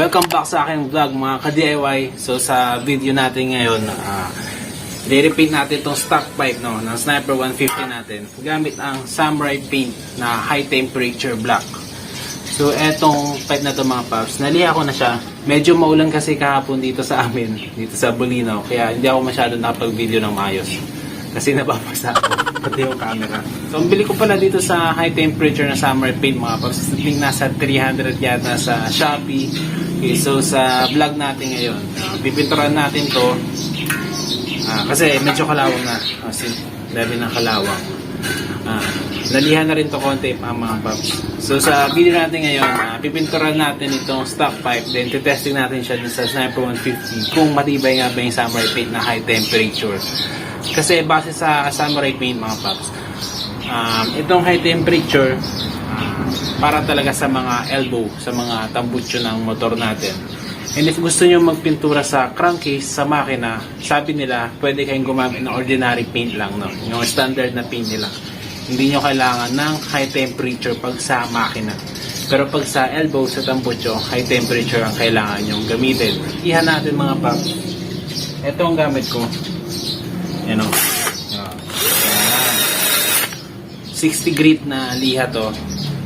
Welcome back sa aking vlog mga ka-DIY. So sa video natin ngayon, i-repaint natin itong stock pipe ng Sniper 150 natin gamit ang Samurai Paint na high temperature black. So etong pipe na to mga paps, naliha ko na siya. Medyo maulan kasi kahapon dito sa amin, dito sa Bulinaw, kaya hindi ako masyado nakapag-video ng maayos kasi nababasa ako pati yung camera. So ang bili ko pala dito sa high temperature na Samurai Paint mga paps, nasa 300 yata sa Shopee. Okay, so sa vlog natin ngayon, pipinturan natin to kasi medyo kalawang na kasi level ng kalawang. Nalihan na rin to konti mga paps. So sa video natin ngayon, pipinturan natin itong stock pipe, then testing natin siya sa Sniper 150 kung matibay nga ba yung Samurai Paint na high temperature. Kasi base sa Samurai Paint mga paps, itong high temperature para talaga sa mga elbow, sa mga tambutso ng motor natin. And if gusto nyo magpintura sa crankcase, sa makina, sabi nila pwede kayong gumamit ng ordinary paint lang, no? Yung standard na paint nila. Hindi nyo kailangan ng high temperature pag sa makina. Pero pag sa elbow, sa tambutso, high temperature ang kailangan nyo gamitin. Ihan natin mga paps. Ito ang gamit ko. Yan o. 60 grit na liha to.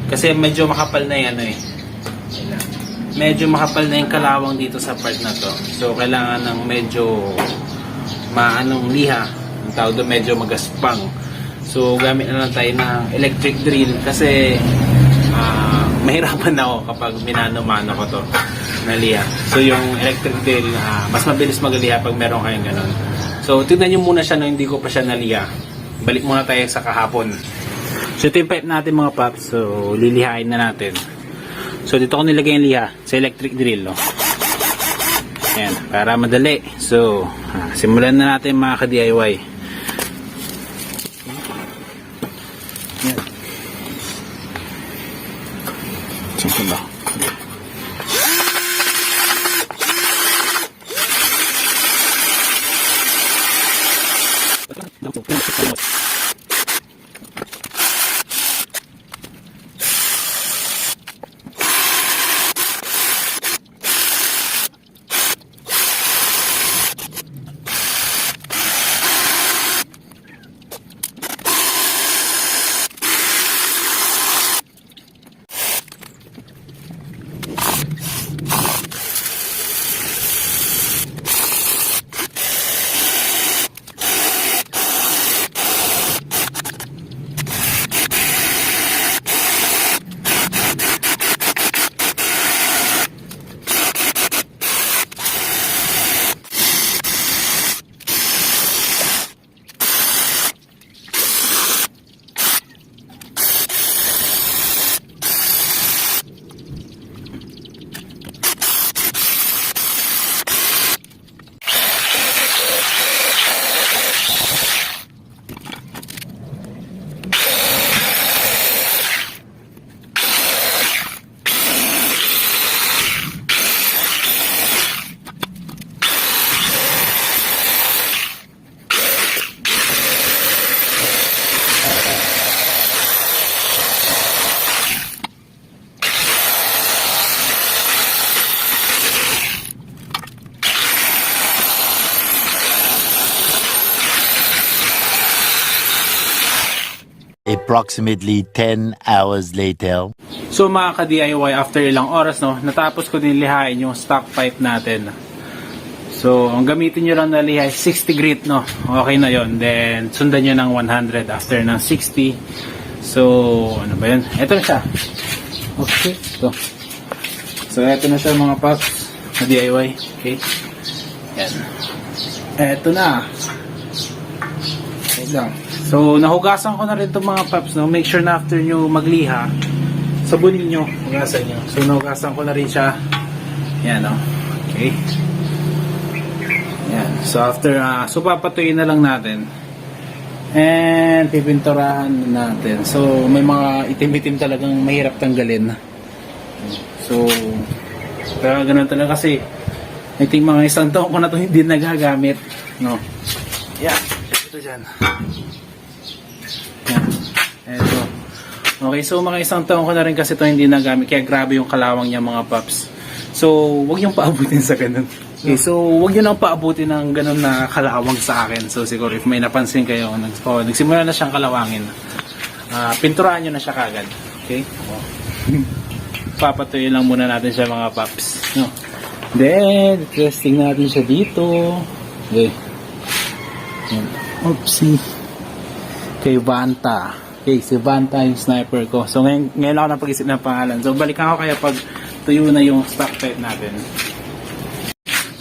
Kasi medyo makapal na yan eh. Medyo makapal na yung kalawang dito sa part na to. So kailangan ng medyo maanong liha. Ang tawag doon medyo magaspang. So gamit na lang tayo ng electric drill kasi mahirapan ako kapag minano-mano ko to na liha. So yung electric drill mas mabilis magliha pag meron kayong ganun. So tignan nyo muna siya no, hindi ko pa siya naliha. Balik muna tayo sa kahapon. So ito yung pipe natin mga paps. So lilihain na natin. So dito ko nilagay yung liha sa electric drill, no? Ayan, para madali. So simulan na natin mga ka-DIY. Ayan. Saan ba? Approximately 10 hours later. So mga ka-DIY, after ilang oras no, natapos ko din lihain yung stock pipe natin. So ang gamitin nyo lang na liha 60 grit no, okay na yon. Then sundan nyo ng 100 after ng 60. So ano ba yun? Ito na siya. Okay, ito. So ito na siya mga paps ka-DIY. Okay, yan. Ito na. Wait lang. So, nahugasan ko na rin itong mga paps, no? Make sure na after nyo magliha, sabunin nyo, hugasan nyo. So, nahugasan ko na rin siya. Yan, no? Okay. Yan. So, after, so, papatuyin na lang natin. And, pipinturahan natin. So, may mga itim-itim talagang mahirap tanggalin. So, kaya ganun talaga kasi, I think mga isang taon ko na ito hindi nagagamit, no? Yan. Ito dyan. Eto. Okay, so mga isang taon ko na rin kasi ito hindi nagamit, kaya grabe yung kalawang niya mga paps. So So, wag yung paabutin sa ganun. Okay, so wag yun ang paabutin ng ganun na kalawang sa akin. So, siguro if may napansin kayo, nagsimula na siyang kalawangin. Pinturahan nyo na siya kagad. Okay? Papatuloy lang muna natin siya mga paps. No? Then, testing natin siya dito. Okay. Oopsie. Kay Vanta. Okay, si Vanta yung sniper ko. So, ngayon ako napag-isip ng pangalan. So, balikan ko kaya pag tuyo na yung stock pipe natin.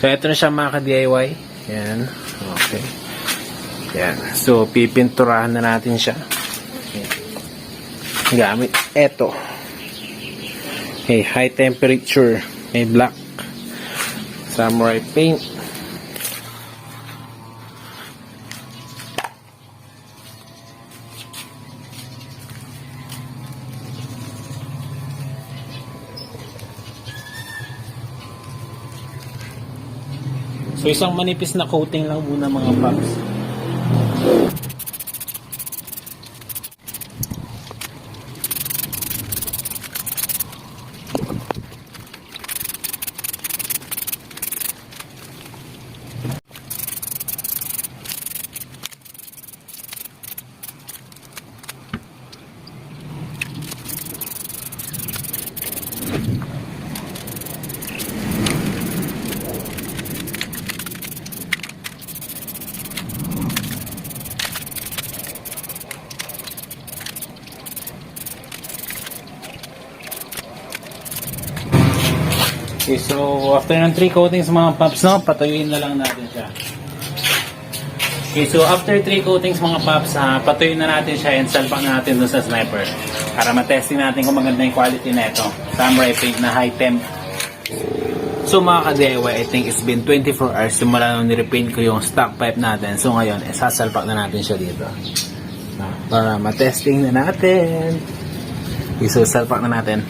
So, ito na siya mga ka-DIY. Yan. Okay. Yan. So, pipinturahan na natin siya. Okay. Gamit ito. Okay, high temperature. Okay, black. Samurai paint. So, isang manipis na coating lang muna mga paps. Okay, so after ng 3 coatings mga paps, no, patuyuin na lang natin siya. Okay, so after 3 coatings mga paps, patuyuin na natin siya and salpak na natin dun sa sniper para matesting natin kung maganda yung quality na ito. Samurai paint na high temp. So mga ka-DIY, I think it's been 24 hours simula nung nirepaint ko yung stock pipe natin. So ngayon, sasalpak na natin siya dito para matesting na natin. Okay, so salpak na natin.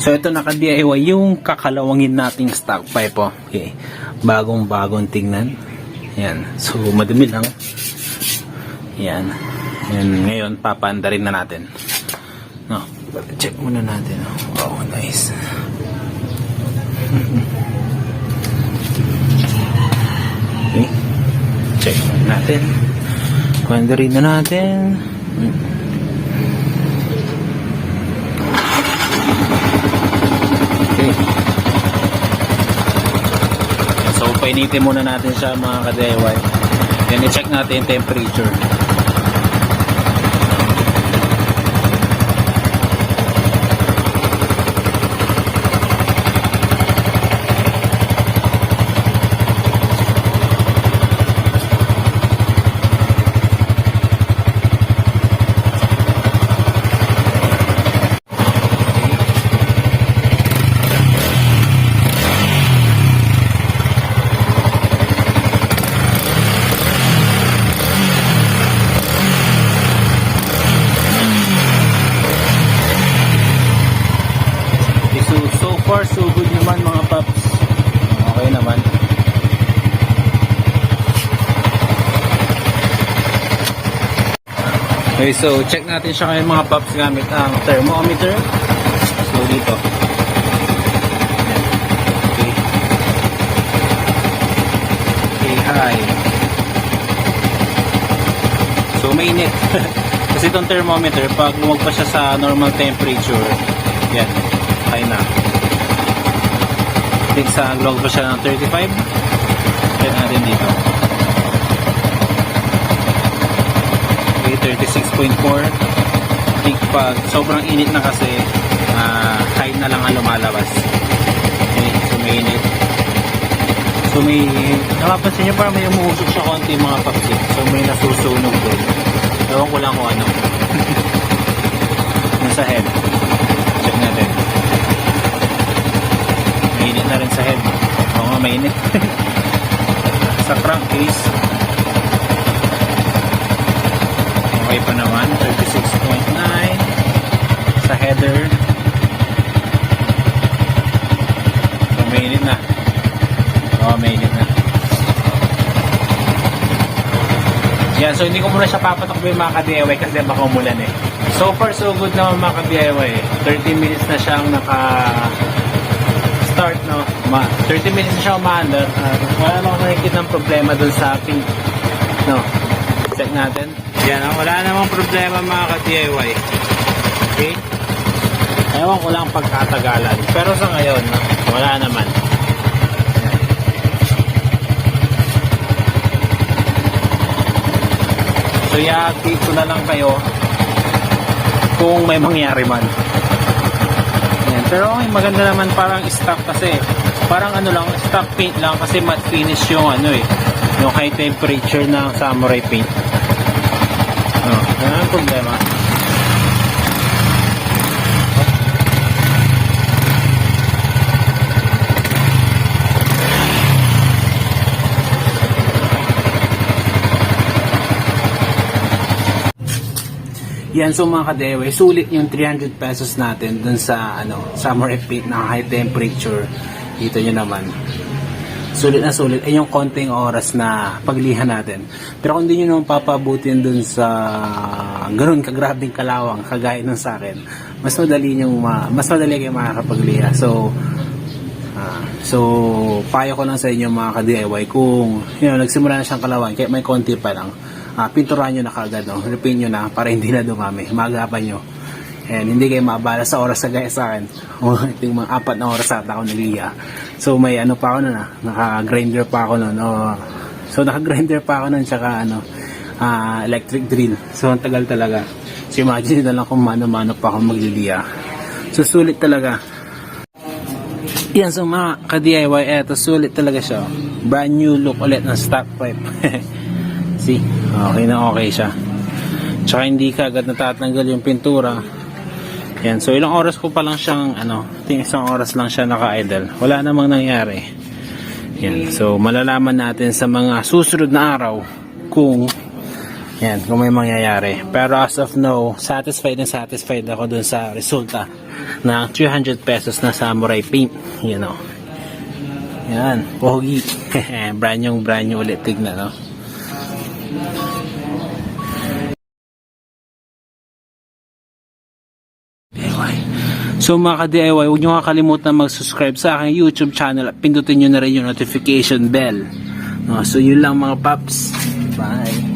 So ito naka-DIY yung kakalawangin nating stock pipe po. Okay. Bagong tingnan. Yan. So madumi lang. Yan. And ngayon papaandarin na natin. No. Check muna natin. Oh, nice. Okay. Check natin. Paandarin na natin. Painitin muna natin siya mga ka-DIY. Then i-check natin yung temperature. So good naman mga paps. Okay naman. Okay, so check natin siya ngayon mga paps gamit ang thermometer. So dito. Okay. Okay, high. So mainit. Kasi itong thermometer, pag lumagpas siya sa normal temperature, yan, high na. Sa log pa siya ng 35. Check natin dito. 36.4. Peak pag sobrang init na kasi, high na lang ang lumalabas. Okay, so mainit. So may, nakapansin nyo parang may umuusok siya konti mga paps. So may nasusunog doon. Ewan ko lang kung ano. Sa head. Check natin. Mainit na rin sa head. Oo nga, mainit. Sa crankcase, okay pa naman. 36.9. Sa header, so mainit na. Oo, mainit na. Yan, so hindi ko muna siya papatakbo yung mga ka-DIY kasi baka umulan eh. So far so good naman mga ka-DIY. 30 minutes na siyang naka-start, no? 30 minutes na siya umaandar. Wala namang nakikita ng problema dun sa pin. No? Check natin. Yan, wala namang problema mga ka-DIY. Okay? Ewan ko lang pagkatagalan. Pero sa ngayon, no? Wala naman. So i-update ko na lang kayo kung may mangyari man. Ayan. Pero okay, maganda naman parang stock kasi. Parang ano lang, stock paint lang kasi matte finish yung ano eh. Yung high temperature ng samurai paint. Wala nang problema. Yan, so mga ka-DIY, sulit yung 300 pesos natin dun sa samurai paint na high temperature. Dito nyo naman. Sulit na sulit. Ay yung konting oras na paglihan natin. Pero kung hindi nyo naman papabutin dun sa ganun kagrabing kalawang, kagaya ng sa akin, mas madali kayo makakapagliha. So payo ko lang sa inyo mga ka-DIY kung nagsimula na siyang kalawang, kaya may konti pa lang. Pinturahan nyo na kagad, no? Repaint nyo na para hindi na dumami. Magapan nyo. And hindi kayo maabala sa oras sa gaya sa akin. Ito yung mga 4 na oras ata ako nagliya. So may ano pa ako nun, naka-grinder pa ako nun. So naka-grinder pa ako nun, tsaka electric drill. So ang tagal talaga. So imagine na lang kung mano-mano pa ako magliliya. So sulit talaga. Yan, so mga ka-DIY, eto sulit talaga siya. Brand new look ulit ng stock pipe. See? Okay na okay siya. Tsaka hindi ka agad natatanggal yung pintura. Yan. So ilang oras ko pa lang siyang isang oras lang siya naka-idle. Wala namang nangyari. Yan. So malalaman natin sa mga susunod na araw kung may mangyayari. Pero as of now, satisfied ako dun sa resulta ng 300 pesos na samurai paint. Yan. Pogi. brand new ulit. Tignan, no? So mga ka-DIY, huwag nyo kakalimutan mag-subscribe sa aking YouTube channel at pindutin nyo na rin yung notification bell. So yun lang mga paps. Bye!